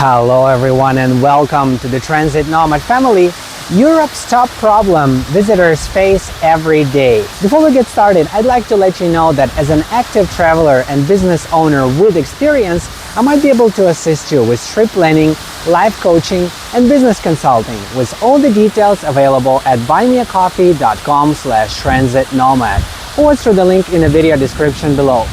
Hello everyone and welcome to the Transit Nomad family, Europe's top problem visitors face every day. Before we get started, I'd like to let you know that as an active traveler and business owner with experience, I might be able to assist you with trip planning, life coaching, and business consulting, with all the details available at buymeacoffee.com/transitnomad or through the link in the video description below.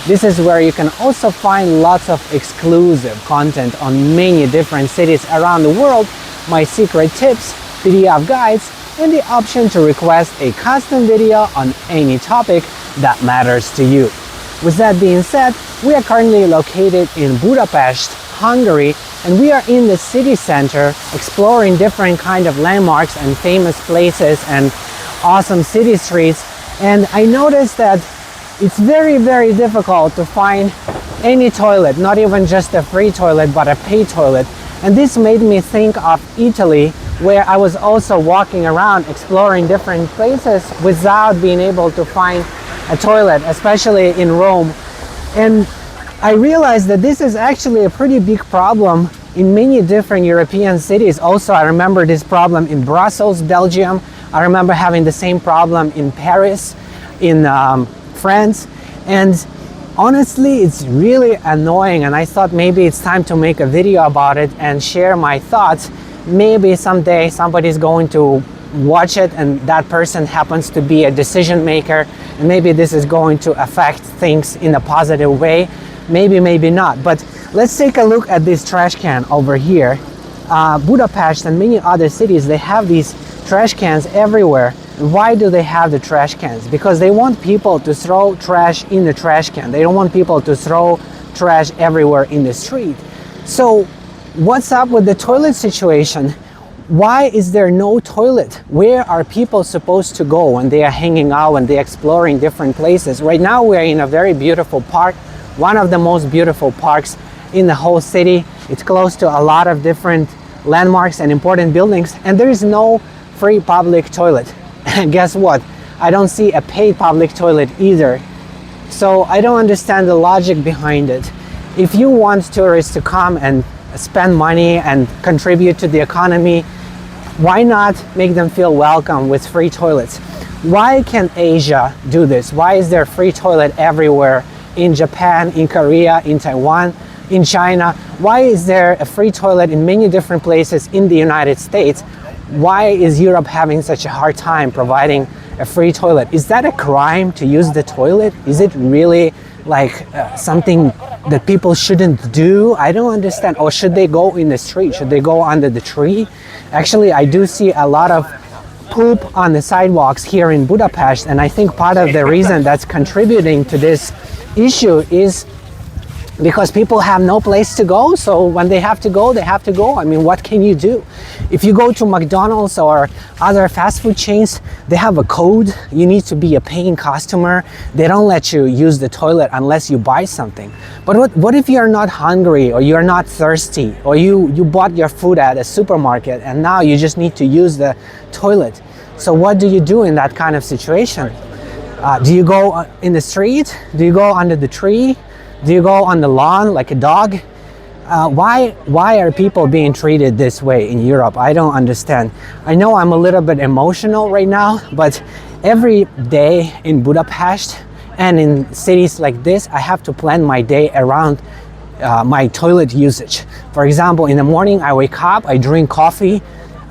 This is where you can also find lots of exclusive content on many different cities around the world, my secret tips, PDF guides, and the option to request a custom video on any topic that matters to you. With that being said, we are currently located in Budapest, Hungary, and we are in the city center exploring different kind of landmarks and famous places and awesome city streets. And I noticed that it's very, very difficult to find any toilet, not even just a free toilet, but a paid toilet. And this made me think of Italy, where I was also walking around exploring different places without being able to find a toilet, especially in Rome. And I realized that this is actually a pretty big problem in many different European cities. Also, I remember this problem in Brussels, Belgium. I remember having the same problem in Paris, in France, and honestly it's really annoying, and I thought maybe it's time to make a video about it and share my thoughts. Maybe someday somebody's going to watch it and that person happens to be a decision maker, and maybe this is going to affect things in a positive way. Maybe not, but let's take a look at this trash can over here. Budapest and many other cities, they have these trash cans everywhere. Why do they have the trash cans? Because they want people to throw trash in the trash can. They don't want people to throw trash everywhere in the street. So what's up with the toilet situation? Why is there no toilet? Where are people supposed to go when they are hanging out, when they're exploring different places? Right now we are in a very beautiful park, one of the most beautiful parks in the whole city. It's close to a lot of different landmarks and important buildings, and there is no free public toilet. And guess what? I don't see a paid public toilet either. So I don't understand the logic behind it. If you want tourists to come and spend money and contribute to the economy, why not make them feel welcome with free toilets? Why can't Asia do this? Why is there free toilet everywhere? In Japan, in Korea, in Taiwan, in China? Why is there a free toilet in many different places in the United States? Why is Europe having such a hard time providing a free toilet? Is that a crime to use the toilet? Is it really like something that people shouldn't do? I don't understand. Or should they go in the street? Should they go under the tree? Actually, I do see a lot of poop on the sidewalks here in Budapest, and I think part of the reason that's contributing to this issue is because people have no place to go. So when they have to go, they have to go. I mean, what can you do? If you go to McDonald's or other fast food chains, they have a code. You need to be a paying customer. They don't let you use the toilet unless you buy something. But what if you're not hungry, or you're not thirsty, or you bought your food at a supermarket and now you just need to use the toilet? So what do you do in that kind of situation? Do you go in the street? Do you go under the tree? Do you go on the lawn like a dog? Why are people being treated this way in Europe? I don't understand. I know I'm a little bit emotional right now, but every day in Budapest and in cities like this, I have to plan my day around my toilet usage. For example, in the morning I wake up, I drink coffee.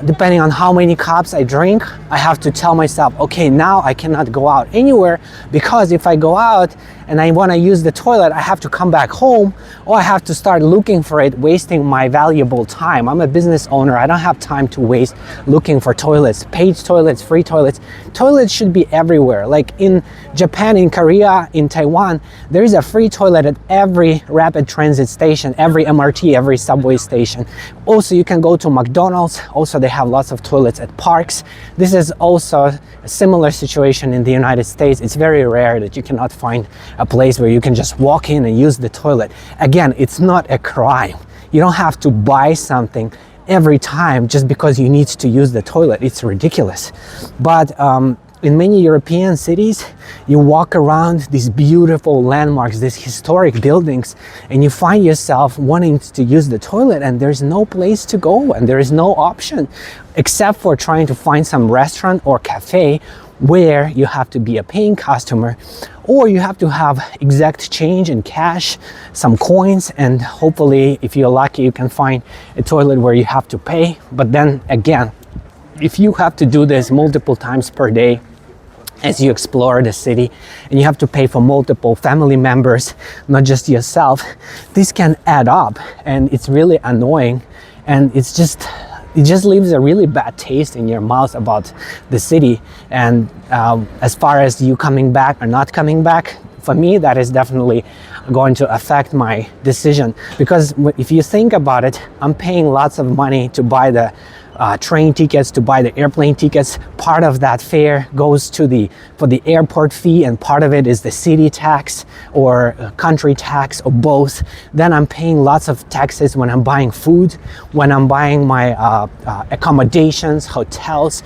Depending on how many cups I drink, I have to tell myself, okay, now I cannot go out anywhere, because if I go out and I want to use the toilet, I have to come back home, or I have to start looking for it, wasting my valuable time. I'm a business owner. I don't have time to waste looking for toilets, paid toilets, free toilets. Toilets should be everywhere. Like in Japan, in Korea, in Taiwan, there is a free toilet at every rapid transit station, every MRT, every subway station. Also, you can go to McDonald's. Also, they have lots of toilets at parks. This is also a similar situation in the United States. It's very rare that you cannot find a place where you can just walk in and use the toilet. Again, it's not a crime. You don't have to buy something every time just because you need to use the toilet. It's ridiculous. But in many European cities, you walk around these beautiful landmarks, these historic buildings, and you find yourself wanting to use the toilet, and there's no place to go, and there is no option except for trying to find some restaurant or cafe where you have to be a paying customer, or you have to have exact change in cash, some coins, and hopefully, if you're lucky, you can find a toilet where you have to pay. But then again, if you have to do this multiple times per day as you explore the city, and you have to pay for multiple family members, not just yourself, this can add up, and it's really annoying, and it just leaves a really bad taste in your mouth about the city. And as far as you coming back or not coming back, for me, that is definitely going to affect my decision, because if you think about it, I'm paying lots of money to buy the train tickets, to buy the airplane tickets. Part of that fare goes to for the airport fee, and part of it is the city tax or country tax, or both. Then I'm paying lots of taxes when I'm buying food, when I'm buying my accommodations, hotels.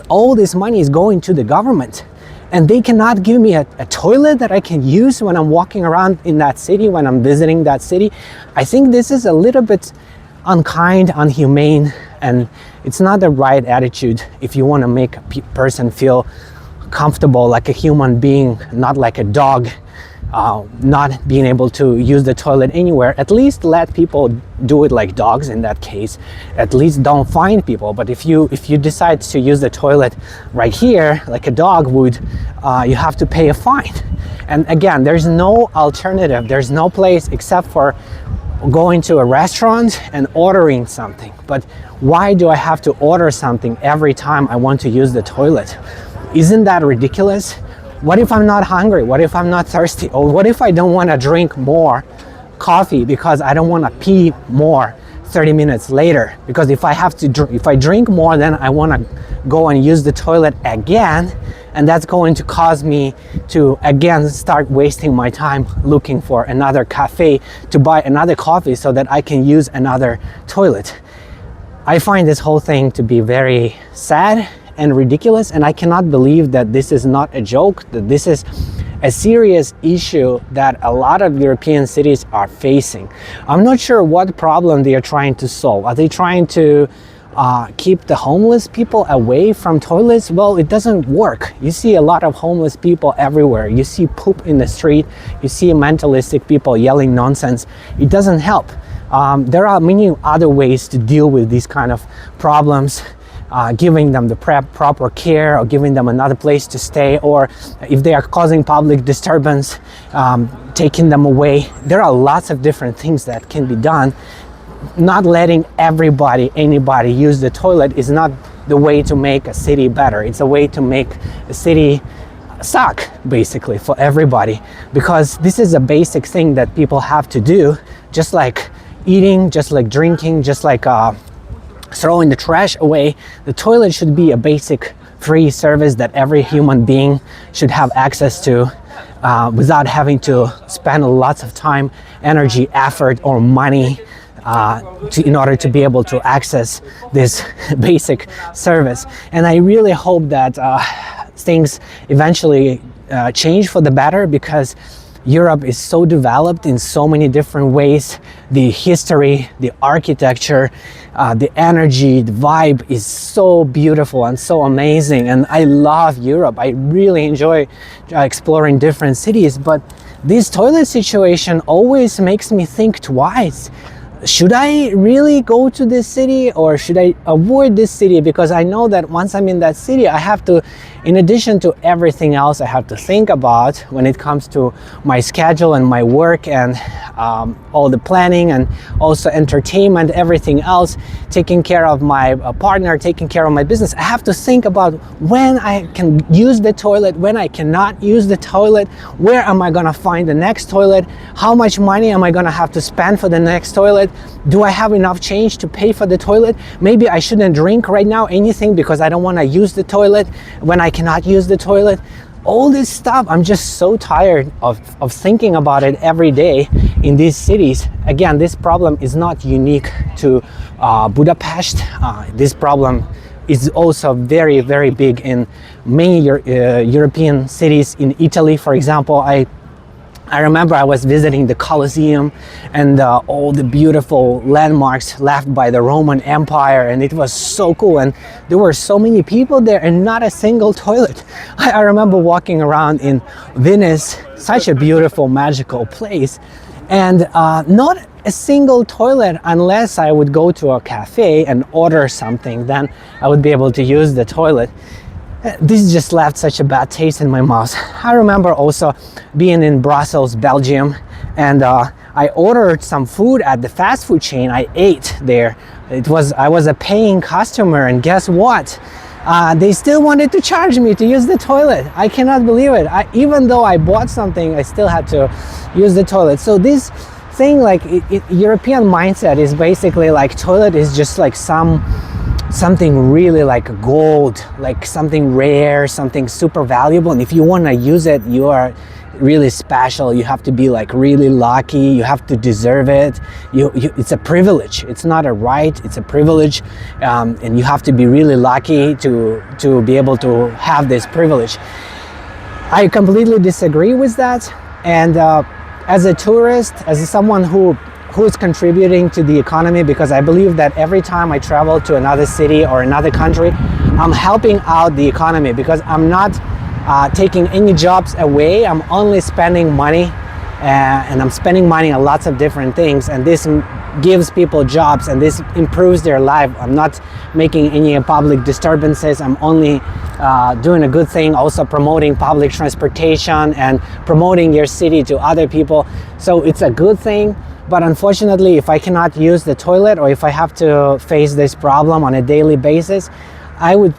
All this money is going to the government, and they cannot give me a toilet that I can use when I'm walking around in that city, when I'm visiting that city. I think this is a little bit unkind, unhumane, and it's not the right attitude if you want to make a person feel comfortable like a human being, not like a dog, not being able to use the toilet anywhere. At least let people do it like dogs in that case. At least don't fine people. But if you decide to use the toilet right here like a dog would, you have to pay a fine. And again, there's no alternative. There's no place except for going to a restaurant and ordering something. But why do I have to order something every time I want to use the toilet? Isn't that ridiculous? What if I'm not hungry? What if I'm not thirsty? Or what if I don't want to drink more coffee because I don't want to pee more 30 minutes later? Because if I drink more, then I want to go and use the toilet again, and that's going to cause me to again start wasting my time looking for another cafe to buy another coffee so that I can use another toilet. I find this whole thing to be very sad and ridiculous, and I cannot believe that this is not a joke, that this is a serious issue that a lot of European cities are facing. I'm not sure what problem they are trying to solve. Are they trying to keep the homeless people away from toilets? Well, it doesn't work. You see a lot of homeless people everywhere. You see poop in the street. You see mentalistic people yelling nonsense. It doesn't help. There are many other ways to deal with these kind of problems. Giving them the proper care, or giving them another place to stay, or if they are causing public disturbance, taking them away. There are lots of different things that can be done. Not letting anybody use the toilet is not the way to make a city better. It's a way to make a city suck, basically, for everybody, because this is a basic thing that people have to do, just like eating, just like drinking, just like throwing the trash away. The toilet should be a basic free service that every human being should have access to, without having to spend lots of time, energy, effort, or money in order to be able to access this basic service. And I really hope that things eventually change for the better, because Europe is so developed in so many different ways. The history, the architecture, the energy, the vibe is so beautiful and so amazing. And I love Europe. I really enjoy exploring different cities. But this toilet situation always makes me think twice. Should I really go to this city, or should I avoid this city? Because I know that once I'm in that city, I have to, in addition to everything else I have to think about when it comes to my schedule and my work and all the planning and also entertainment, everything else, taking care of my partner, taking care of my business, I have to think about when I can use the toilet, when I cannot use the toilet, where am I gonna find the next toilet, how much money am I gonna have to spend for the next toilet, do I have enough change to pay for the toilet, maybe I shouldn't drink right now anything because I don't want to use the toilet when I cannot use the toilet. All this stuff, I'm just so tired of thinking about it every day in these cities. Again, this problem is not unique to Budapest. This problem is also very, very big in many European cities. In Italy, for example, I remember I was visiting the Colosseum and all the beautiful landmarks left by the Roman Empire, and it was so cool, and there were so many people there and not a single toilet. I remember walking around in Venice, such a beautiful, magical place, and not a single toilet unless I would go to a cafe and order something, then I would be able to use the toilet. This just left such a bad taste in my mouth. I remember also being in Brussels, Belgium, and I ordered some food at the fast food chain. I ate there. I was a paying customer, and guess what? They still wanted to charge me to use the toilet. I cannot believe it. Even though I bought something, I still had to use the toilet. So this thing, like European mindset, is basically like toilet is just like something really like gold, like something rare, something super valuable, and if you want to use it, you are really special. You have to be like really lucky. You have to deserve it. It's a privilege. It's not a right. It's a privilege, and you have to be really lucky to be able to have this privilege. I completely disagree with that, and as a tourist, as someone who is contributing to the economy, because I believe that every time I travel to another city or another country, I'm helping out the economy, because I'm not taking any jobs away. I'm only spending money, and I'm spending money on lots of different things, and this gives people jobs and this improves their life. I'm not making any public disturbances. I'm only doing a good thing, also promoting public transportation and promoting your city to other people. So it's a good thing. But unfortunately, if I cannot use the toilet, or if I have to face this problem on a daily basis, I would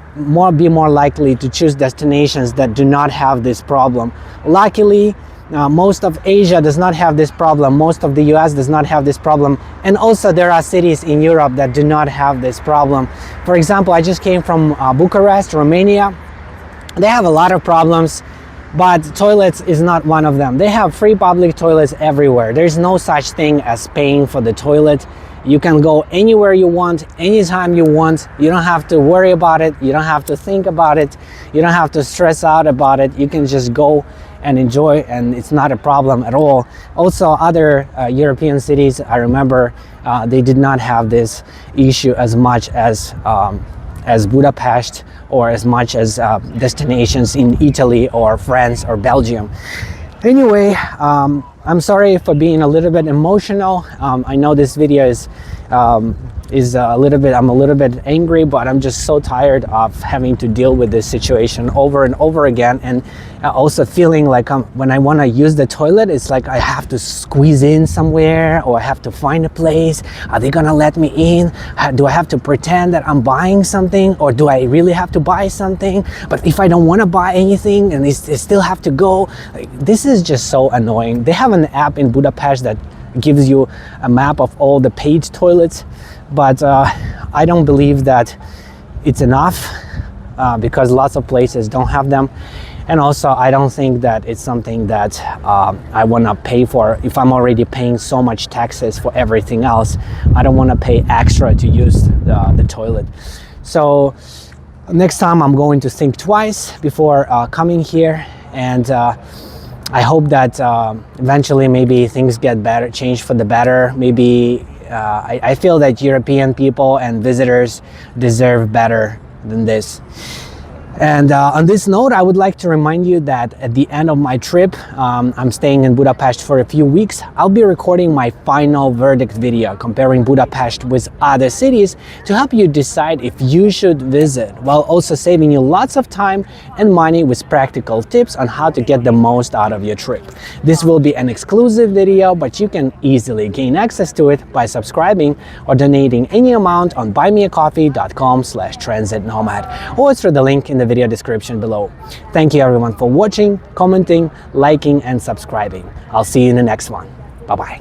be more likely to choose destinations that do not have this problem. Luckily, most of Asia does not have this problem. Most of the US does not have this problem. And also there are cities in Europe that do not have this problem. For example, I just came from Bucharest, Romania. They have a lot of problems, but toilets is not one of them. They have free public toilets everywhere. There's no such thing as paying for the toilet. You can go anywhere you want, anytime you want. You don't have to worry about it. You don't have to think about it. You don't have to stress out about it. You can just go and enjoy, and it's not a problem at all. Also, other European cities, I remember they did not have this issue as much as Budapest, or as much as destinations in Italy or France or Belgium. Anyway, I'm sorry for being a little bit emotional. I know this video is a little bit, I'm a little bit angry, but I'm just so tired of having to deal with this situation over and over again, and also feeling like when I want to use the toilet, it's like I have to squeeze in somewhere, or I have to find a place. Are they gonna let me in? Do I have to pretend that I'm buying something, or do I really have to buy something? But if I don't want to buy anything and they still have to go, like, this is just so annoying. They have an app in Budapest that gives you a map of all the paid toilets, but I don't believe that it's enough, because lots of places don't have them. And also, I don't think that it's something that I want to pay for. If I'm already paying so much taxes for everything else, I don't want to pay extra to use the toilet. So next time I'm going to think twice before coming here, and I hope that eventually maybe things get better, change for the better. Maybe I feel that European people and visitors deserve better than this. And on this note, I would like to remind you that at the end of my trip, I'm staying in Budapest for a few weeks. I'll be recording my final verdict video comparing Budapest with other cities to help you decide if you should visit, while also saving you lots of time and money with practical tips on how to get the most out of your trip. This will be an exclusive video, but you can easily gain access to it by subscribing or donating any amount on buymeacoffee.com/transitnomad, or through the link in the video description below. Thank you everyone for watching, commenting, liking, and subscribing. I'll see you in the next one. Bye bye.